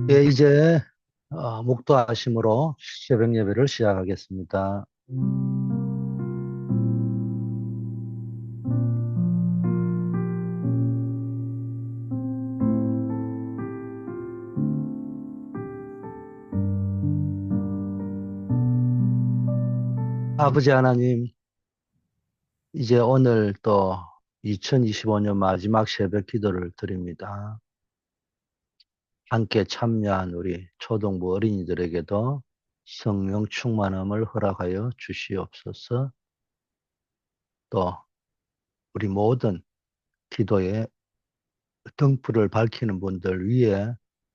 예, 이제 목도하심으로 새벽 예배를 시작하겠습니다. 아버지 하나님, 이제 오늘 또 2025년 마지막 새벽 기도를 드립니다. 함께 참여한 우리 초등부 어린이들에게도 성령 충만함을 허락하여 주시옵소서. 또 우리 모든 기도에 등불을 밝히는 분들 위에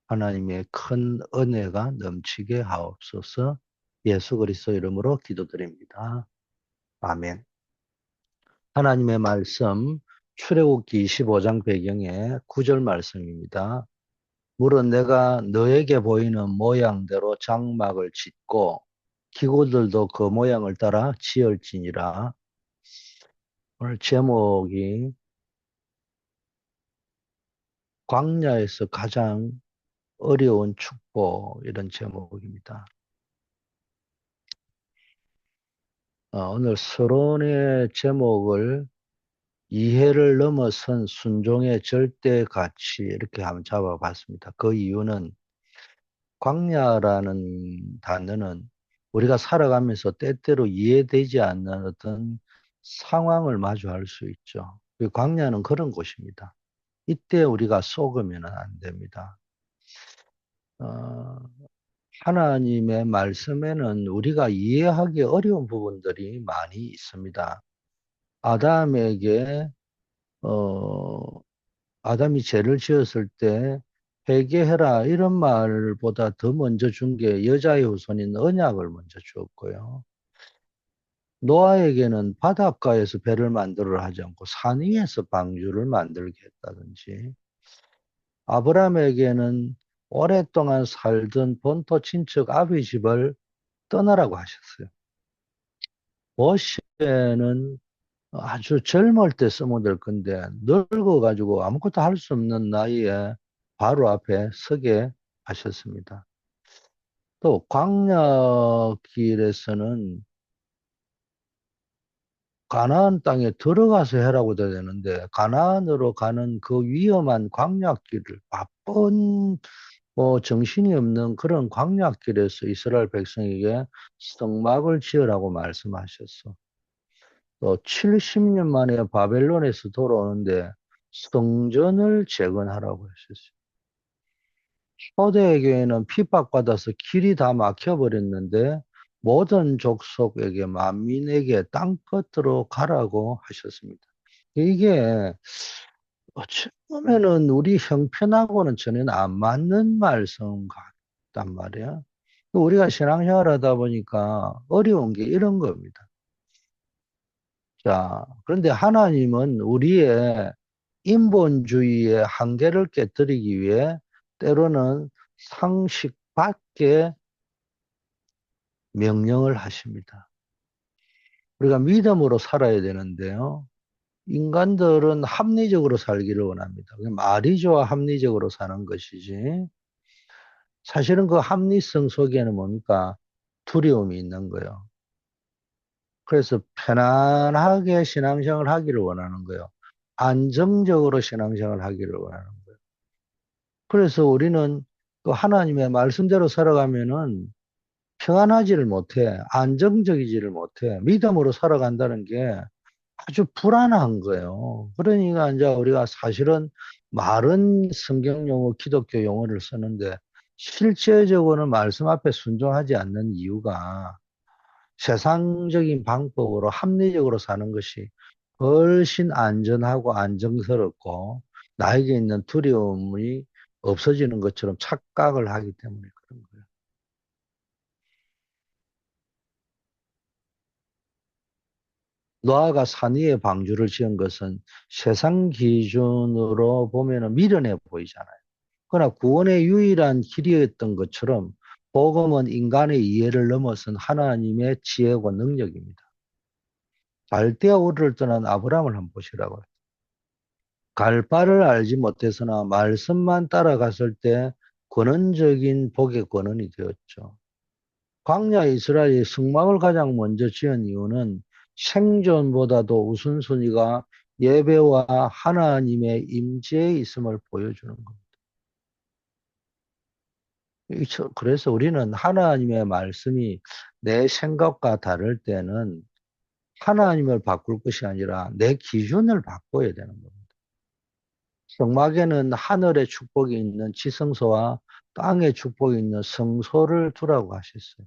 하나님의 큰 은혜가 넘치게 하옵소서. 예수 그리스도 이름으로 기도드립니다. 아멘. 하나님의 말씀 출애굽기 25장 배경의 9절 말씀입니다. 물은 내가 너에게 보이는 모양대로 장막을 짓고 기구들도 그 모양을 따라 지을지니라. 오늘 제목이 광야에서 가장 어려운 축복, 이런 제목입니다. 오늘 서론의 제목을 이해를 넘어선 순종의 절대 가치, 이렇게 한번 잡아봤습니다. 그 이유는 광야라는 단어는 우리가 살아가면서 때때로 이해되지 않는 어떤 상황을 마주할 수 있죠. 그 광야는 그런 곳입니다. 이때 우리가 속으면 안 됩니다. 어, 하나님의 말씀에는 우리가 이해하기 어려운 부분들이 많이 있습니다. 아담에게 어, 아담이 죄를 지었을 때 회개해라 이런 말보다 더 먼저 준 게 여자의 후손인 언약을 먼저 주었고요. 노아에게는 바닷가에서 배를 만들어 하지 않고 산 위에서 방주를 만들게 했다든지, 아브라함에게는 오랫동안 살던 본토 친척 아비 집을 떠나라고 하셨어요. 모세는 아주 젊을 때 쓰면 될 건데 늙어가지고 아무것도 할 수 없는 나이에 바로 앞에 서게 하셨습니다. 또 광야길에서는 가나안 땅에 들어가서 해라고 돼야 되는데 가나안으로 가는 그 위험한 광야길을 바쁜 정신이 없는 그런 광야길에서 이스라엘 백성에게 성막을 지으라고 말씀하셨어. 또 70년 만에 바벨론에서 돌아오는데 성전을 재건하라고 하셨어요. 초대교회는 핍박받아서 길이 다 막혀버렸는데 모든 족속에게 만민에게 땅끝으로 가라고 하셨습니다. 이게 어찌 보면은 우리 형편하고는 전혀 안 맞는 말씀 같단 말이야. 우리가 신앙생활 하다 보니까 어려운 게 이런 겁니다. 자, 그런데 하나님은 우리의 인본주의의 한계를 깨뜨리기 위해 때로는 상식 밖의 명령을 하십니다. 우리가 믿음으로 살아야 되는데요. 인간들은 합리적으로 살기를 원합니다. 말이 좋아 합리적으로 사는 것이지. 사실은 그 합리성 속에는 뭡니까? 두려움이 있는 거예요. 그래서 편안하게 신앙생활을 하기를 원하는 거예요. 안정적으로 신앙생활을 하기를 원하는 거예요. 그래서 우리는 그 하나님의 말씀대로 살아가면은 평안하지를 못해. 안정적이지를 못해. 믿음으로 살아간다는 게 아주 불안한 거예요. 그러니까 이제 우리가 사실은 말은 성경 용어, 기독교 용어를 쓰는데 실제적으로는 말씀 앞에 순종하지 않는 이유가 세상적인 방법으로 합리적으로 사는 것이 훨씬 안전하고 안정스럽고 나에게 있는 두려움이 없어지는 것처럼 착각을 하기 때문에 그런 거예요. 노아가 산 위에 방주를 지은 것은 세상 기준으로 보면 미련해 보이잖아요. 그러나 구원의 유일한 길이었던 것처럼 복음은 인간의 이해를 넘어선 하나님의 지혜와 능력입니다. 갈대아 우르를 떠난 아브라함을 한번 보시라고요. 갈 바를 알지 못해서나 말씀만 따라갔을 때 근원적인 복의 근원이 되었죠. 광야 이스라엘이 성막을 가장 먼저 지은 이유는 생존보다도 우선순위가 예배와 하나님의 임재에 있음을 보여주는 겁니다. 그래서 우리는 하나님의 말씀이 내 생각과 다를 때는 하나님을 바꿀 것이 아니라 내 기준을 바꿔야 되는 겁니다. 성막에는 하늘의 축복이 있는 지성소와 땅의 축복이 있는 성소를 두라고 하셨어요.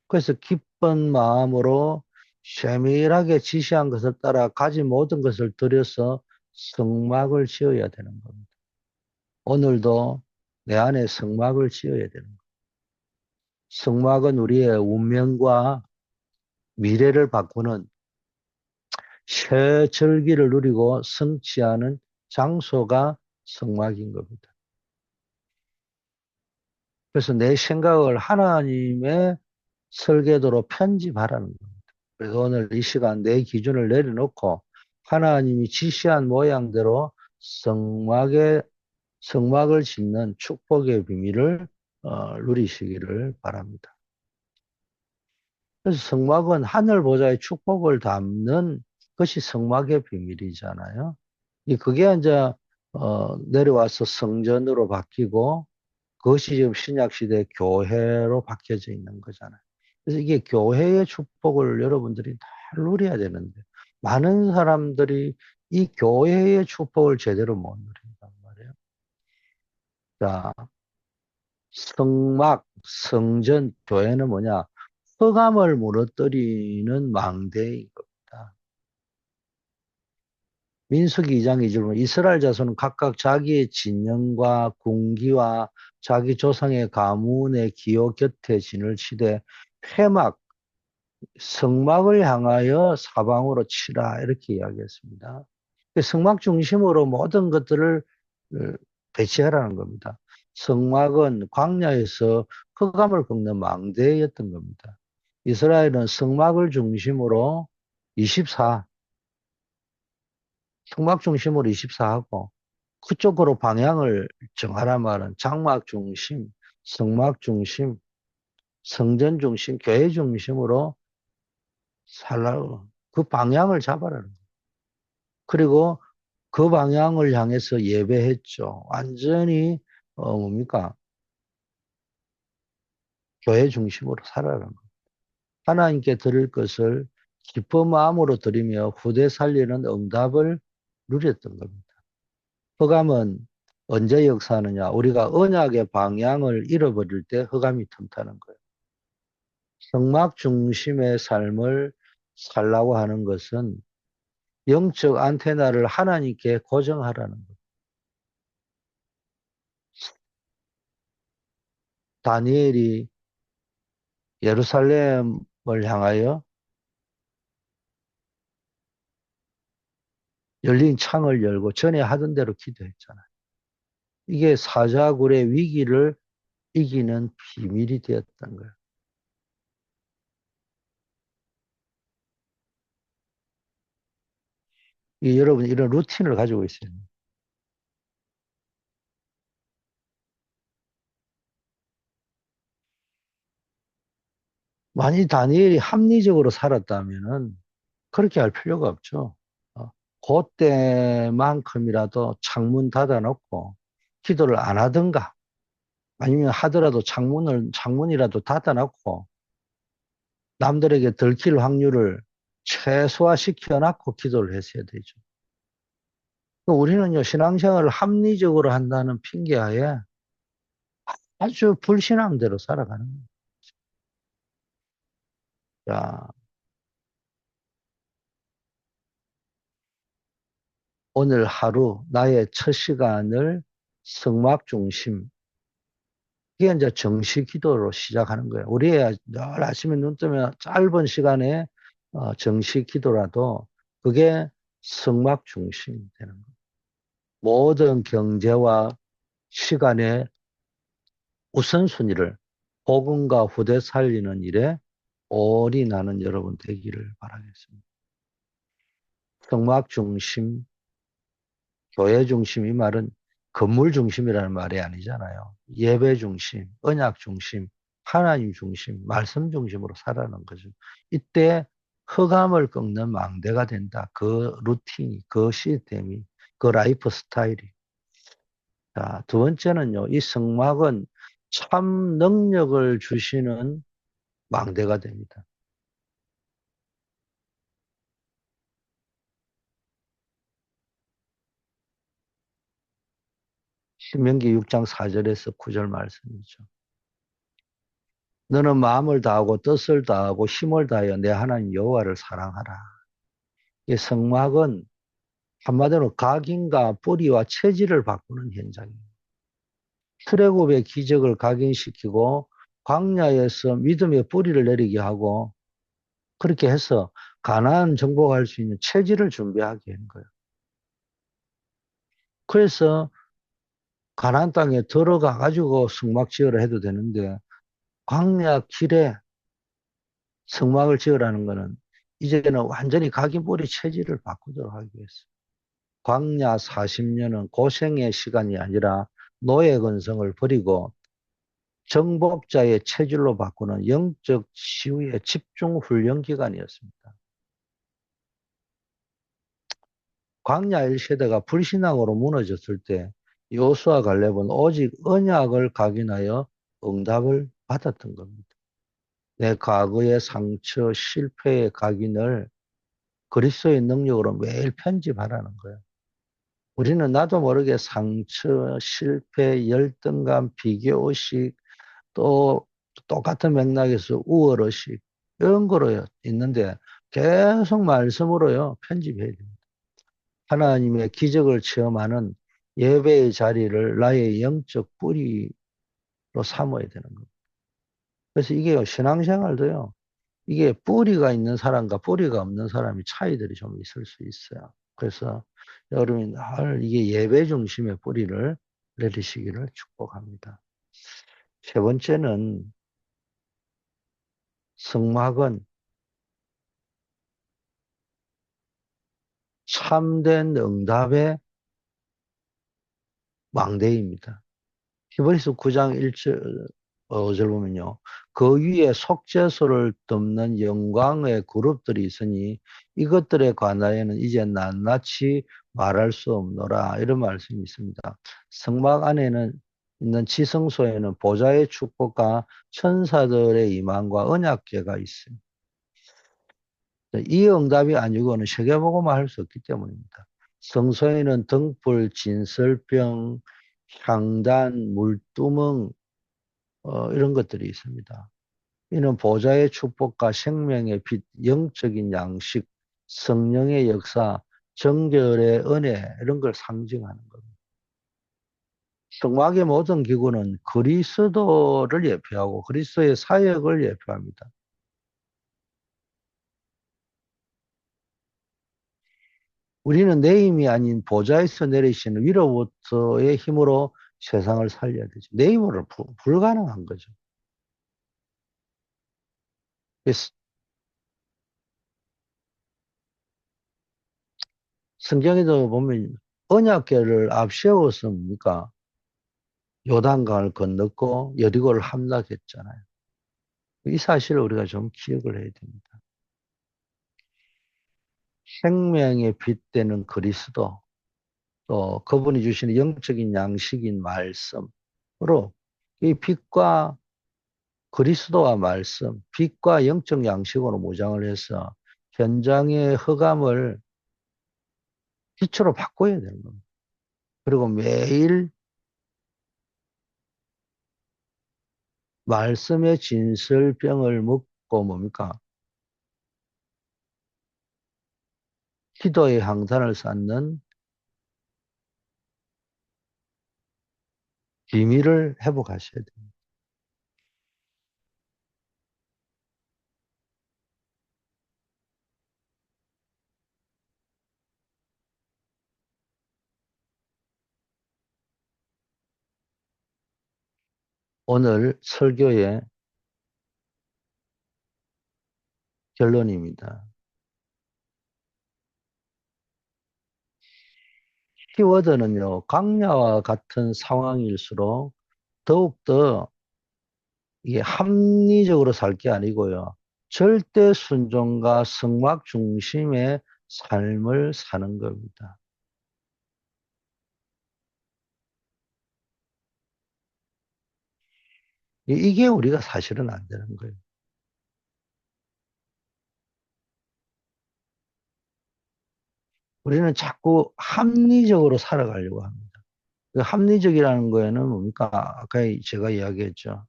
그래서 기쁜 마음으로 세밀하게 지시한 것을 따라 가진 모든 것을 들여서 성막을 지어야 되는 겁니다. 오늘도 내 안에 성막을 지어야 되는 겁니다. 성막은 우리의 운명과 미래를 바꾸는 새 절기를 누리고 성취하는 장소가 성막인 겁니다. 그래서 내 생각을 하나님의 설계도로 편집하라는 겁니다. 그래서 오늘 이 시간 내 기준을 내려놓고 하나님이 지시한 모양대로 성막을 짓는 축복의 비밀을 누리시기를 바랍니다. 그래서 성막은 하늘 보좌의 축복을 담는 것이 성막의 비밀이잖아요. 그게 이제 내려와서 성전으로 바뀌고 그것이 지금 신약 시대 교회로 바뀌어져 있는 거잖아요. 그래서 이게 교회의 축복을 여러분들이 다 누려야 되는데 많은 사람들이 이 교회의 축복을 제대로 못 누린단 말이에요. 자, 성막, 성전, 교회는 뭐냐? 흑암을 무너뜨리는 망대인 겁니다. 민수기 2장 2절 보면 이스라엘 자손은 각각 자기의 진영과 군기와 자기 조상의 가문의 기호 곁에 진을 치되 회막, 성막을 향하여 사방으로 치라 이렇게 이야기했습니다. 성막 중심으로 모든 것들을 배치하라는 겁니다. 성막은 광야에서 흑암을 꺾는 망대였던 겁니다. 이스라엘은 성막을 중심으로 24, 성막 중심으로 24하고 그쪽으로 방향을 정하란 말은 장막 중심, 성막 중심, 성전 중심, 교회 중심으로 살라고 그 방향을 잡아라는 거예요. 그리고 그 방향을 향해서 예배했죠. 완전히 뭡니까? 교회 중심으로 살아라는 거예요. 하나님께 드릴 것을 기쁜 마음으로 드리며 후대 살리는 응답을 누렸던 겁니다. 흑암은 언제 역사하느냐? 우리가 언약의 방향을 잃어버릴 때 흑암이 틈타는 거예요. 성막 중심의 삶을 살라고 하는 것은 영적 안테나를 하나님께 고정하라는 거예요. 다니엘이 예루살렘을 향하여 열린 창을 열고 전에 하던 대로 기도했잖아요. 이게 사자굴의 위기를 이기는 비밀이 되었던 거예요. 여러분 이런 루틴을 가지고 있어요. 만약 다니엘이 합리적으로 살았다면은 그렇게 할 필요가 없죠. 그때만큼이라도 창문 닫아놓고 기도를 안 하든가 아니면 하더라도 창문이라도 닫아놓고 남들에게 들킬 확률을 최소화시켜 놨고 기도를 했어야 되죠. 우리는요, 신앙생활을 합리적으로 한다는 핑계하에 아주 불신앙대로 살아가는 거예요. 자, 오늘 하루 나의 첫 시간을 성막 중심, 이게 이제 정시 기도로 시작하는 거예요. 우리야 늘 아침에 눈 뜨면 짧은 시간에 정시 기도라도 그게 성막 중심이 되는 거예요. 모든 경제와 시간의 우선순위를 복음과 후대 살리는 일에 올인하는 여러분 되기를 바라겠습니다. 성막 중심, 교회 중심 이 말은 건물 중심이라는 말이 아니잖아요. 예배 중심, 언약 중심, 하나님 중심, 말씀 중심으로 살아가는 거죠. 이때 흑암을 꺾는 망대가 된다. 그 루틴이, 그 시스템이, 그 라이프 스타일이. 자, 두 번째는요, 이 성막은 참 능력을 주시는 망대가 됩니다. 신명기 6장 4절에서 9절 말씀이죠. 너는 마음을 다하고 뜻을 다하고 힘을 다하여 내 하나님 여호와를 사랑하라. 이 성막은 한마디로 각인과 뿌리와 체질을 바꾸는 현장입니다. 출애굽의 기적을 각인시키고 광야에서 믿음의 뿌리를 내리게 하고 그렇게 해서 가나안 정복할 수 있는 체질을 준비하게 한 거예요. 그래서 가나안 땅에 들어가 가지고 성막 지으라 해도 되는데 광야 길에 성막을 지으라는 거는 이제는 완전히 각인 뿌리 체질을 바꾸도록 하기 위해서. 광야 40년은 고생의 시간이 아니라 노예 근성을 버리고 정복자의 체질로 바꾸는 영적 치유의 집중 훈련 기간이었습니다. 광야 1세대가 불신앙으로 무너졌을 때 요수아 갈렙은 오직 언약을 각인하여 응답을 받았던 겁니다. 내 과거의 상처, 실패의 각인을 그리스도의 능력으로 매일 편집하라는 거예요. 우리는 나도 모르게 상처, 실패, 열등감, 비교의식, 또 똑같은 맥락에서 우월의식, 이런 거로 있는데 계속 말씀으로요, 편집해야 됩니다. 하나님의 기적을 체험하는 예배의 자리를 나의 영적 뿌리로 삼아야 되는 겁니다. 그래서 이게요, 신앙생활도요, 이게 뿌리가 있는 사람과 뿌리가 없는 사람이 차이들이 좀 있을 수 있어요. 그래서 여러분이 늘 이게 예배 중심의 뿌리를 내리시기를 축복합니다. 세 번째는 성막은 참된 응답의 망대입니다. 히브리서 9장 1절, 5절 보면요. 그 위에 속죄소를 덮는 영광의 그룹들이 있으니 이것들에 관하여는 이제 낱낱이 말할 수 없노라. 이런 말씀이 있습니다. 성막 안에는 있는 지성소에는 보좌의 축복과 천사들의 임함과 언약궤가 있습니다. 이 응답이 아니고는 세계복음화 할 수 없기 때문입니다. 성소에는 등불, 진설병, 향단, 물두멍 이런 것들이 있습니다. 이는 보좌의 축복과 생명의 빛, 영적인 양식, 성령의 역사, 정결의 은혜 이런 걸 상징하는 겁니다. 성막의 모든 기구는 그리스도를 예표하고 그리스도의 사역을 예표합니다. 우리는 내 힘이 아닌 보좌에서 내리시는 위로부터의 힘으로 세상을 살려야 되죠. 내 힘으로는 불가능한 거죠. 성경에도 보면 언약궤를 앞세워서 뭡니까? 요단강을 건넜고 여리고를 함락했잖아요. 이 사실을 우리가 좀 기억을 해야 됩니다. 생명의 빛 되는 그리스도, 또 그분이 주시는 영적인 양식인 말씀으로 이 빛과 그리스도와 말씀, 빛과 영적 양식으로 무장을 해서 현장의 흑암을 빛으로 바꿔야 되는 겁니다. 그리고 매일 말씀의 진설병을 먹고 뭡니까? 기도의 항산을 쌓는 비밀을 회복하셔야 됩니다. 오늘 설교의 결론입니다. 키워드는요, 광야와 같은 상황일수록 더욱더 이게 합리적으로 살 게 아니고요. 절대 순종과 성막 중심의 삶을 사는 겁니다. 이게 우리가 사실은 안 되는 거예요. 우리는 자꾸 합리적으로 살아가려고 합니다. 그 합리적이라는 거에는 뭡니까? 아까 제가 이야기했죠.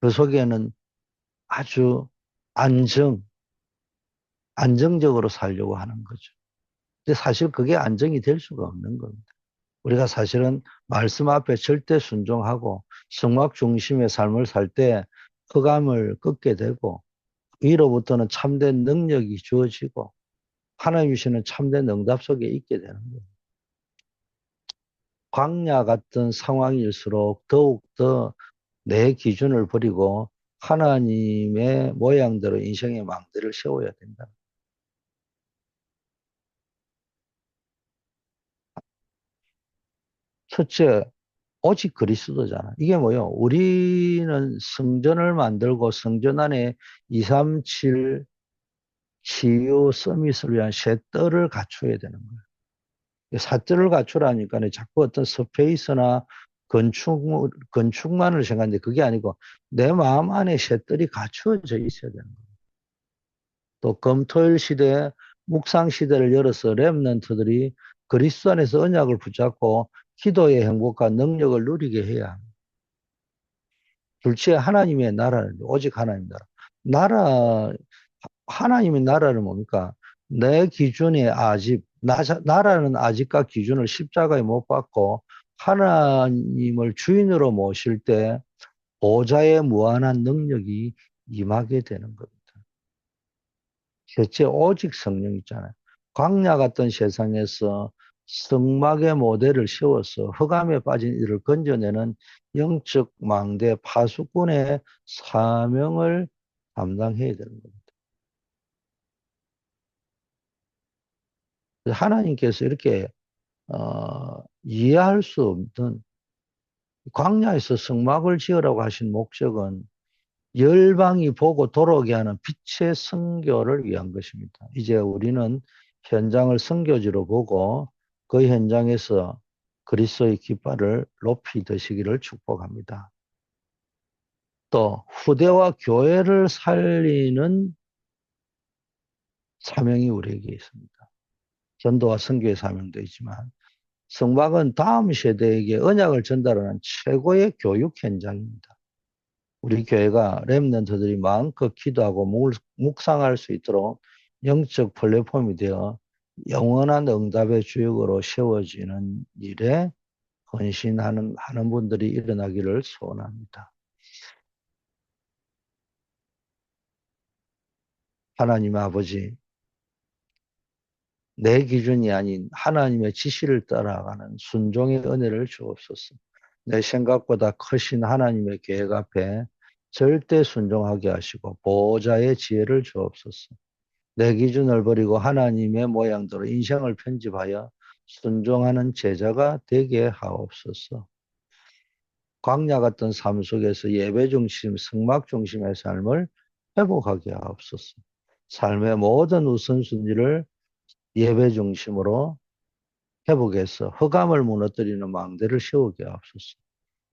그 속에는 아주 안정, 안정적으로 살려고 하는 거죠. 근데 사실 그게 안정이 될 수가 없는 겁니다. 우리가 사실은 말씀 앞에 절대 순종하고 성막 중심의 삶을 살 때 흑암을 꺾게 되고 위로부터는 참된 능력이 주어지고 하나님 주시는 참된 응답 속에 있게 되는 거예요. 광야 같은 상황일수록 더욱더 내 기준을 버리고 하나님의 모양대로 인생의 망대를 세워야 된다. 첫째, 오직 그리스도잖아. 이게 뭐요? 우리는 성전을 만들고 성전 안에 237 치유 서밋을 위한 셋들을 갖춰야 되는 거예요. 사뜰을 갖추라니까 자꾸 어떤 스페이스나 건축만을 생각하는데 그게 아니고 내 마음 안에 셋들이 갖추어져 있어야 되는 거예요. 또 금토일 시대, 묵상 시대를 열어서 렘넌트들이 그리스도 안에서 언약을 붙잡고 기도의 행복과 능력을 누리게 해야 합니다. 둘째, 하나님의 나라는 오직 하나님 나라. 나라, 하나님의 나라는 뭡니까? 내 기준의 아집, 나라는 아집과 기준을 십자가에 못 박고 하나님을 주인으로 모실 때 보좌의 무한한 능력이 임하게 되는 겁니다. 셋째, 오직 성령 있잖아요. 광야 같은 세상에서 성막의 모델을 세워서 흑암에 빠진 이를 건져내는 영적 망대 파수꾼의 사명을 감당해야 되는 겁니다. 하나님께서 이렇게 이해할 수 없는 광야에서 성막을 지으라고 하신 목적은 열방이 보고 돌아오게 하는 빛의 선교를 위한 것입니다. 이제 우리는 현장을 선교지로 보고 그 현장에서 그리스도의 깃발을 높이 드시기를 축복합니다. 또 후대와 교회를 살리는 사명이 우리에게 있습니다. 전도와 선교의 사명도 있지만 성막은 다음 세대에게 언약을 전달하는 최고의 교육 현장입니다. 우리 교회가 렘넌트들이 마음껏 기도하고 묵상할 수 있도록 영적 플랫폼이 되어 영원한 응답의 주역으로 세워지는 일에 헌신하는 분들이 일어나기를 소원합니다. 하나님 아버지, 내 기준이 아닌 하나님의 지시를 따라가는 순종의 은혜를 주옵소서. 내 생각보다 크신 하나님의 계획 앞에 절대 순종하게 하시고 보호자의 지혜를 주옵소서. 내 기준을 버리고 하나님의 모양대로 인생을 편집하여 순종하는 제자가 되게 하옵소서. 광야 같은 삶 속에서 예배 중심, 성막 중심의 삶을 회복하게 하옵소서. 삶의 모든 우선순위를 예배 중심으로 회복해서 흑암을 무너뜨리는 망대를 세우게 하옵소서.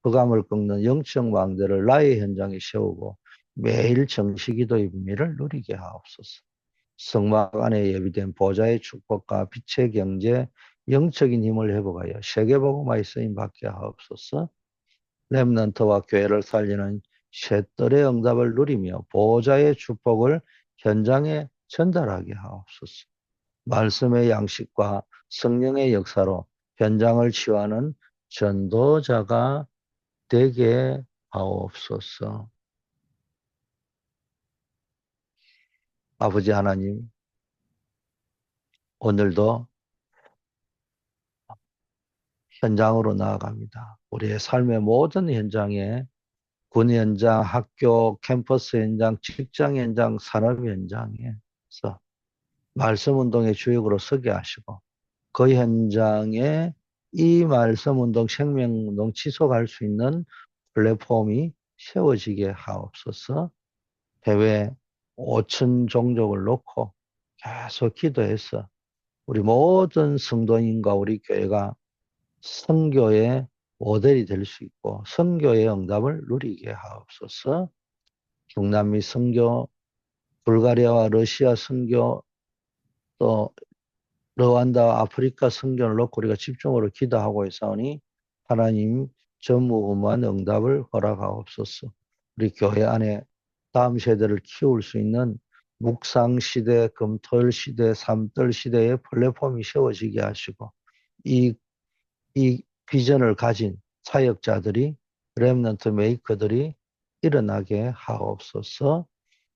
흑암을 꺾는 영적 망대를 나의 현장에 세우고 매일 정시기도의 비밀을 누리게 하옵소서. 성막 안에 예비된 보좌의 축복과 빛의 경제, 영적인 힘을 회복하여 세계복음화의 쓰임 받게 하옵소서. 렘넌트와 교회를 살리는 셋들의 응답을 누리며 보좌의 축복을 현장에 전달하게 하옵소서. 말씀의 양식과 성령의 역사로 현장을 치유하는 전도자가 되게 하옵소서. 아버지 하나님, 오늘도 현장으로 나아갑니다. 우리의 삶의 모든 현장에 군 현장, 학교, 캠퍼스 현장, 직장 현장, 산업 현장에서 말씀 운동의 주역으로 서게 하시고 그 현장에 이 말씀 운동, 생명 운동 지속할 수 있는 플랫폼이 세워지게 하옵소서. 해외 5천 종족을 놓고 계속 기도해서 우리 모든 성도인과 우리 교회가 선교의 모델이 될 수 있고 선교의 응답을 누리게 하옵소서. 중남미 선교, 불가리아와 러시아 선교, 또 르완다, 아프리카 선교를 놓고 우리가 집중으로 기도하고 있사오니 하나님 전무후무한 응답을 허락하옵소서. 우리 교회 안에 다음 세대를 키울 수 있는 묵상 시대, 금토일 시대, 삼들 시대의 플랫폼이 세워지게 하시고 이, 이 비전을 가진 사역자들이 렘넌트 메이커들이 일어나게 하옵소서.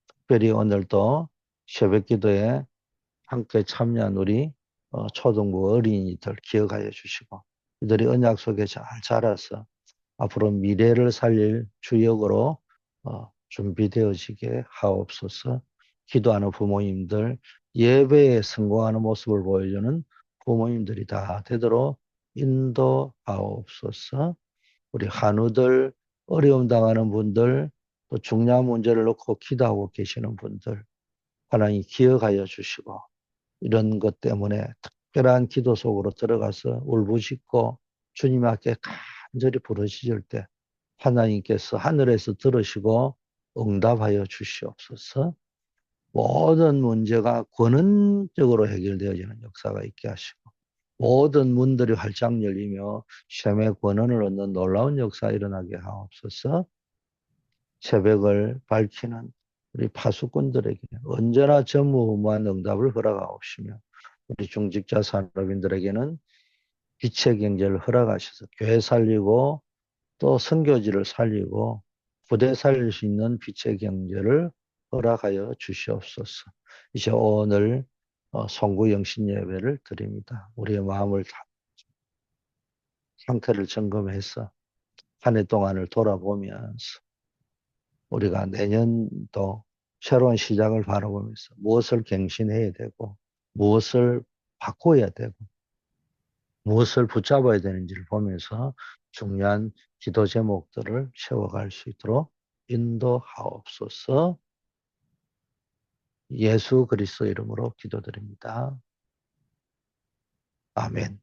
특별히 오늘도 새벽 기도에 함께 참여한 우리 초등부 어린이들 기억하여 주시고 이들이 언약 속에 잘 자라서 앞으로 미래를 살릴 주역으로 준비되어지게 하옵소서. 기도하는 부모님들, 예배에 성공하는 모습을 보여주는 부모님들이 다 되도록 인도하옵소서. 우리 한우들, 어려움 당하는 분들, 또 중요한 문제를 놓고 기도하고 계시는 분들, 하나님 기억하여 주시고 이런 것 때문에 특별한 기도 속으로 들어가서 울부짖고 주님 앞에 간절히 부르짖을 때 하나님께서 하늘에서 들으시고 응답하여 주시옵소서. 모든 문제가 권능적으로 해결되어지는 역사가 있게 하시고 모든 문들이 활짝 열리며 셈의 권한을 얻는 놀라운 역사 일어나게 하옵소서. 새벽을 밝히는 우리 파수꾼들에게 언제나 전무후무한 응답을 허락하옵시며 우리 중직자 산업인들에게는 빛의 경제를 허락하셔서 교회 살리고 또 선교지를 살리고 부대 살릴 수 있는 빛의 경제를 허락하여 주시옵소서. 이제 오늘 송구 영신 예배를 드립니다. 우리의 마음을 상태를 점검해서 한 해 동안을 돌아보면서 우리가 내년도 새로운 시작을 바라보면서 무엇을 갱신해야 되고 무엇을 바꿔야 되고 무엇을 붙잡아야 되는지를 보면서 중요한 기도 제목들을 세워갈 수 있도록 인도하옵소서. 예수 그리스도 이름으로 기도드립니다. 아멘.